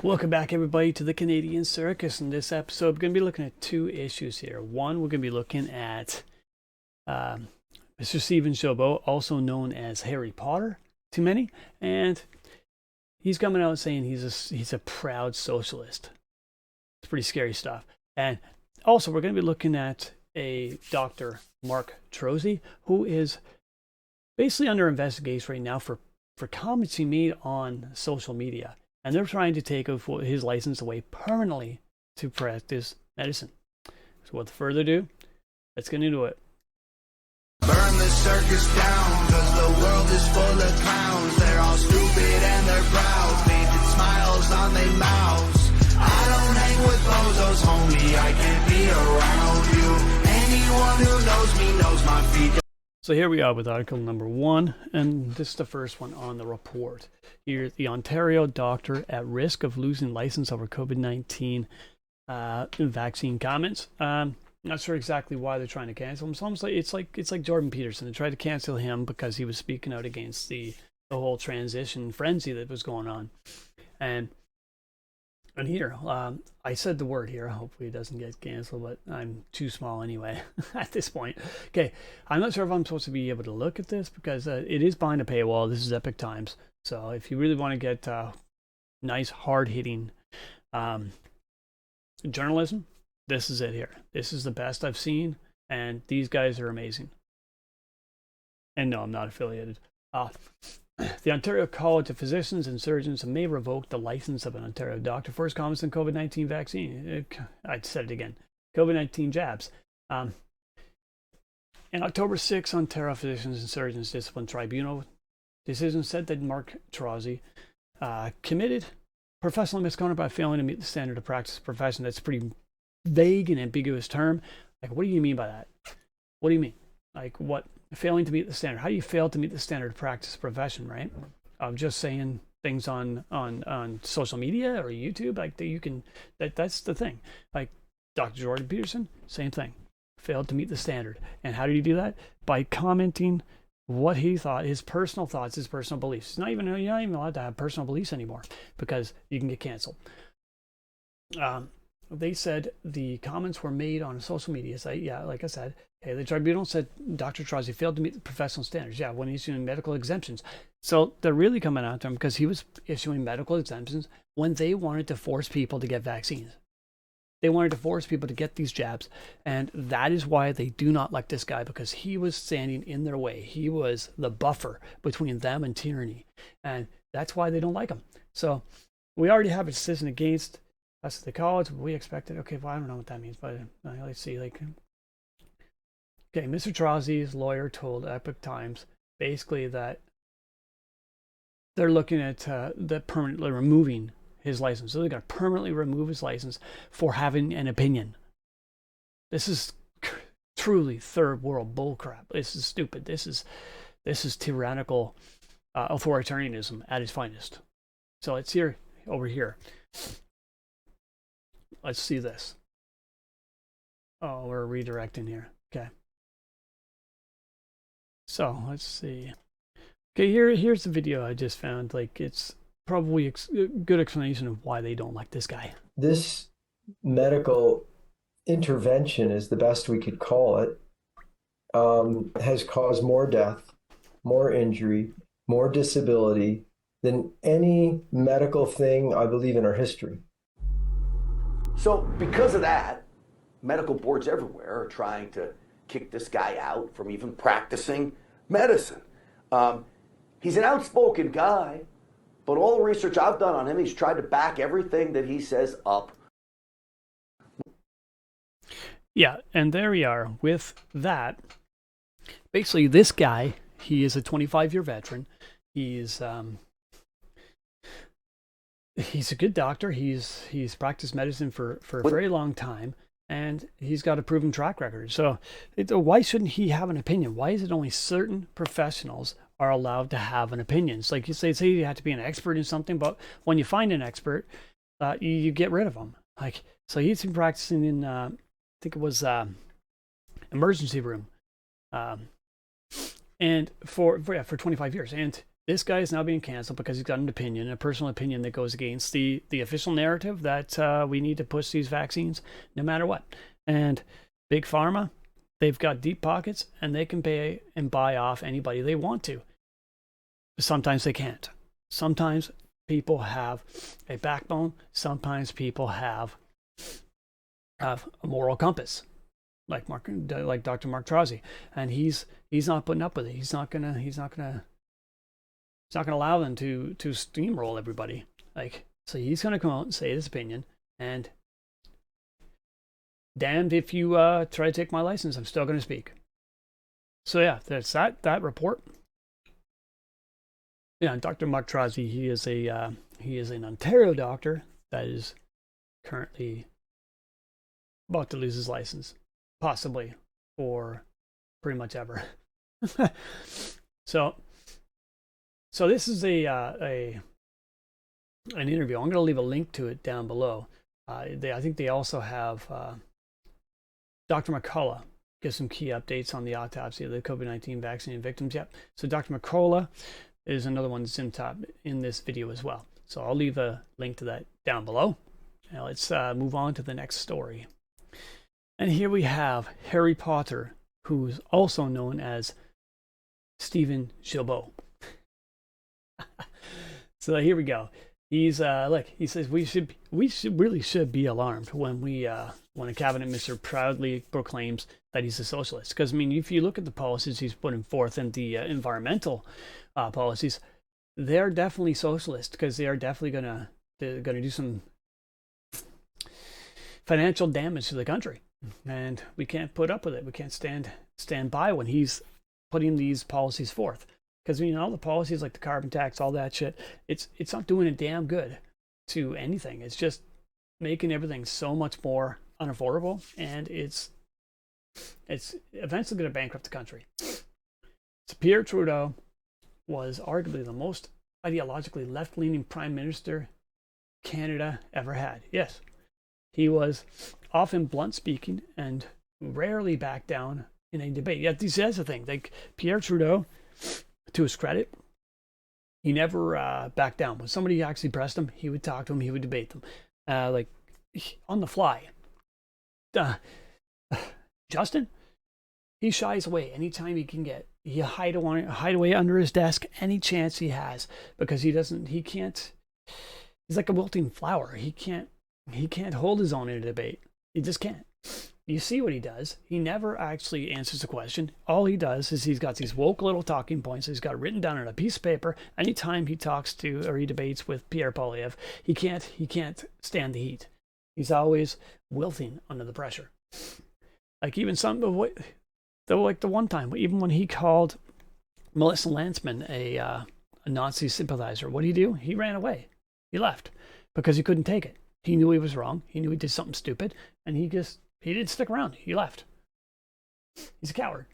Welcome back, everybody, to the Canadian Circus. In this episode, we're going to be looking at two issues here. One, we're going to be looking at Mr. Stephen Gillbeaux, also known as Harry Potter to many, and he's coming out saying he's a proud socialist. It's pretty scary stuff. And also, we're going to be looking at a Dr. Mark Trozzi, who is basically under investigation right now for comments he made on social media. And they're trying to take his license away permanently to practice medicine. So without further ado, let's get into it. Burn the circus down, cause the world is full of clowns. They're all stupid and they're proud, painted smiles on their mouths. I don't hang with bozos, homie, I can't be around you. Anyone who knows me knows my feet. So here we are with article number 1, and this is the first one on the report. Here, the Ontario doctor at risk of losing license over COVID-19 vaccine comments. Not sure exactly why they're trying to cancel him. It's almost like it's like Jordan Peterson. They tried to cancel him because he was speaking out against the whole transition frenzy that was going on. And here, I said the word here. Hopefully it doesn't get canceled, but I'm too small anyway at this point. Okay, I'm not sure if I'm supposed to be able to look at this because it is behind a paywall. This is Epic Times. So if you really want to get nice, hard-hitting journalism, this is it here. This is the best I've seen, and these guys are amazing. And no, I'm not affiliated. The Ontario College of Physicians and Surgeons may revoke the license of an Ontario doctor for his comments on COVID-19 vaccine. I said it again. COVID-19 jabs. In October 6, Ontario Physicians and Surgeons Discipline Tribunal decision said that Mark Trozzi committed professional misconduct by failing to meet the standard of practice of profession. That's a pretty vague and ambiguous term. Like, what do you mean by that? What do you mean? Like, what? Failing to meet the standard. How do you fail to meet the standard of practice profession, right? Of just saying things on social media or YouTube, like that you can, that's the thing. Like Dr. Jordan Peterson, same thing. Failed to meet the standard. And how did he do that? By commenting what he thought, his personal thoughts, his personal beliefs. You're not even allowed to have personal beliefs anymore because you can get canceled. They said the comments were made on a social media site. Yeah, like I said, okay, the tribunal said Dr. Trozzi failed to meet the professional standards. Yeah, when issuing medical exemptions. So they're really coming after him because he was issuing medical exemptions when they wanted to force people to get vaccines. They wanted to force people to get these jabs. And that is why they do not like this guy, because he was standing in their way. He was the buffer between them and tyranny. And that's why they don't like him. So we already have a decision against us at the college. We expected. Okay, well, I don't know what that means, but let's see. Okay, Mr. Trozzi's lawyer told Epic Times basically that they're looking at permanently removing his license. So they're going to permanently remove his license for having an opinion. This is truly third world bullcrap. This is stupid. This is tyrannical authoritarianism at its finest. So it's here, over here. Let's see this. Oh, we're redirecting here. Okay. So let's see. Okay, here's the video I just found. Like, it's probably a good explanation of why they don't like this guy. This medical intervention, is the best we could call it, has caused more death, more injury, more disability than any medical thing, I believe, in our history. So because of that, medical boards everywhere are trying to kick this guy out from even practicing medicine. He's an outspoken guy, but all the research I've done on him, he's tried to back everything that he says up. Yeah, and there we are with that. Basically, this guy, he is a 25-year veteran. He's a good doctor. He's practiced medicine for a very long time, and he's got a proven track record. So why shouldn't he have an opinion? Why is it only certain professionals are allowed to have an opinion? It's like you say you have to be an expert in something, but when you find an expert, you get rid of them. Like, so he's been practicing in, I think it was emergency room, and for 25 years, and this guy is now being canceled because he's got an opinion, a personal opinion that goes against the official narrative that we need to push these vaccines no matter what. And Big Pharma, they've got deep pockets and they can pay and buy off anybody they want to. Sometimes they can't. Sometimes people have a backbone. Sometimes people have a moral compass, like Dr. Mark Trozzi, and he's not putting up with it. He's not gonna allow them to steamroll everybody. So he's gonna come out and say his opinion, and damned if you try to take my license, I'm still gonna speak. So yeah, that's that report. Yeah, Dr. Mark Trozzi, he is an Ontario doctor that is currently about to lose his license, possibly for pretty much ever. So this is an interview. I'm going to leave a link to it down below. I think they also have Dr. McCullough gives some key updates on the autopsy of the COVID-19 vaccine victims. Yep. So Dr. McCullough is another one that's in this video as well. So I'll leave a link to that down below. Now let's move on to the next story. And here we have Harry Potter, who's also known as Stephen Gillbeaux. So here we go. He's he says we should be alarmed when a cabinet minister proudly proclaims that he's a socialist. Because I mean, if you look at the policies he's putting forth and the environmental policies, they're definitely socialist, because they are definitely gonna do some financial damage to the country, and we can't put up with it. We can't stand by when he's putting these policies forth. Because all the policies like the carbon tax, all that shit, it's not doing a damn good to anything. It's just making everything so much more unaffordable, and it's eventually going to bankrupt the country. So Pierre Trudeau was arguably the most ideologically left-leaning prime minister Canada ever had. Yes, he was often blunt speaking and rarely backed down in a debate. Yet that's the thing. Like Pierre Trudeau, to his credit, he never backed down. When somebody actually pressed him, he would talk to them, he would debate them, on the fly. Justin, he shies away anytime he can get. He hide away under his desk any chance he has, because he can't. He's like a wilting flower. He can't hold his own in a debate. He just can't. You see what he does. He never actually answers the question. All he does is he's got these woke little talking points he's got written down on a piece of paper. Anytime he talks to or he debates with Pierre Poilievre, he can't stand the heat. He's always wilting under the pressure. Like even the one time, even when he called Melissa Lantsman a Nazi sympathizer, what did he do? He ran away. He left because he couldn't take it. He knew he was wrong. He knew he did something stupid, and he didn't stick around. He left. He's a coward.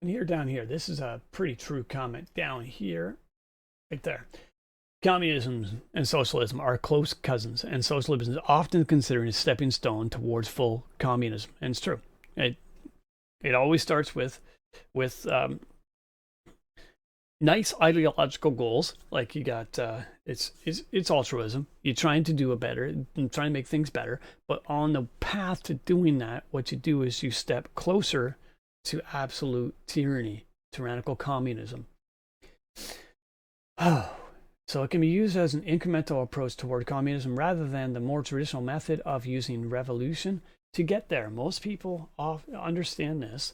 And down here, this is a pretty true comment down here, right there. Communism and socialism are close cousins, and socialism is often considered a stepping stone towards full communism. And it's true. It always starts with nice ideological goals, like you got it's altruism. You're trying to do it better and trying to make things better, but on the path to doing that, what you do is you step closer to absolute tyranny, tyrannical communism. So it can be used as an incremental approach toward communism rather than the more traditional method of using revolution to get there. Most people understand this.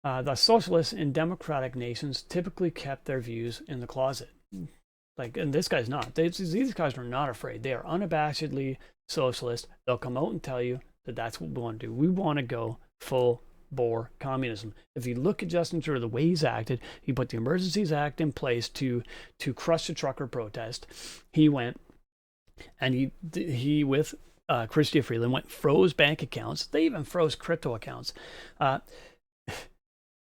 The socialists in democratic nations typically kept their views in the closet. And this guy's not. These guys are not afraid. They are unabashedly socialist. They'll come out and tell you that that's what we want to do. We want to go full bore communism. If you look at Justin Trudeau, the way he's acted, he put the Emergencies Act in place to crush the trucker protest. He went and he with Chrystia Freeland went froze bank accounts. They even froze crypto accounts.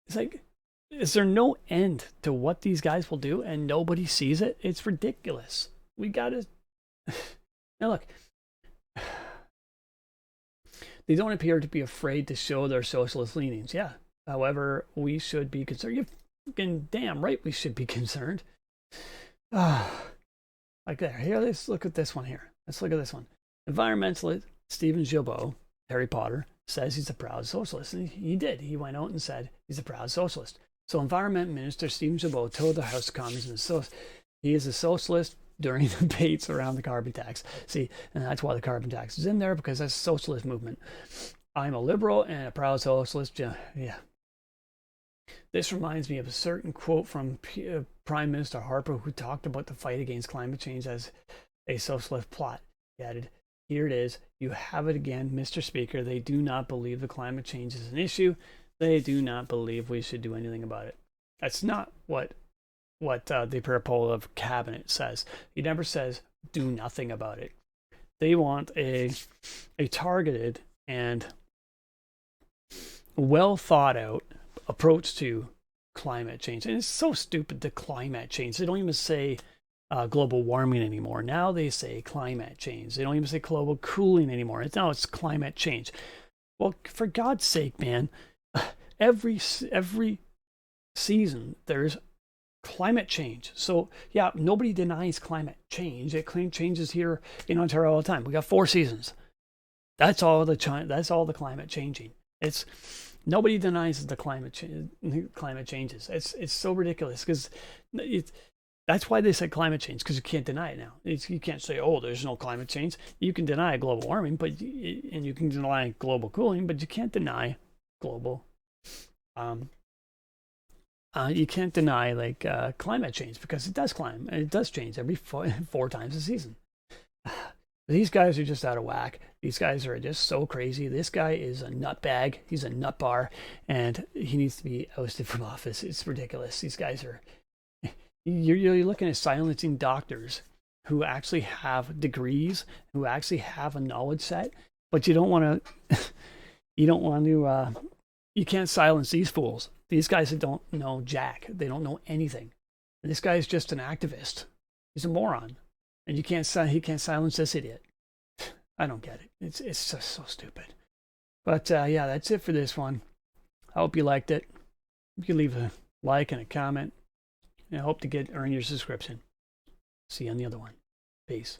It's like, is there no end to what these guys will do and nobody sees it? It's ridiculous. We got to... Now look, They don't appear to be afraid to show their socialist leanings. Yeah. However, we should be concerned. You're fucking damn right we should be concerned. Like there. Here, let's look at this one here. Let's look at this one. Environmentalist Stephen Gillbeaux, Harry Potter, says he's a proud socialist. And he did. He went out and said he's a proud socialist. So Environment Minister Stephen Gillbeaux told the House of Commons he is a socialist during debates around the carbon tax. See, and that's why the carbon tax is in there, because that's a socialist movement. I'm a liberal and a proud socialist. Yeah. This reminds me of a certain quote from Prime Minister Harper, who talked about the fight against climate change as a socialist plot. He added, here it is. You have it again, Mr. Speaker. They do not believe the climate change is an issue. They do not believe we should do anything about it. That's not what the purple of cabinet says. He never says do nothing about it. They want a targeted and well thought out approach to climate change. And it's so stupid, the climate change. They don't even say global warming anymore. Now they say climate change. They don't even say global cooling anymore. Now it's climate change. Well, for God's sake, man, every season there's climate change. So yeah, nobody denies climate change. It changes here in Ontario all the time. We got 4 seasons. That's all the climate changing. It's nobody denies the climate changes. It's so ridiculous, because that's why they said climate change, because you can't deny it now. You can't say, oh, there's no climate change. You can deny global warming, and you can deny global cooling, but you can't deny global. You can't deny climate change, because it does change every 4 times a season. These guys are just out of whack. These guys are just so crazy. This guy is a nutbag. He's a nut bar, and he needs to be ousted from office. It's ridiculous. These guys are. You're looking at silencing doctors who actually have degrees, who actually have a knowledge set, but you don't want to. You can't silence these fools. These guys that don't know jack. They don't know anything. And this guy is just an activist. He's a moron. And he can't silence this idiot. I don't get it. It's just so stupid. But yeah, that's it for this one. I hope you liked it. You can leave a like and a comment. And I hope to earn your subscription. See you on the other one. Peace.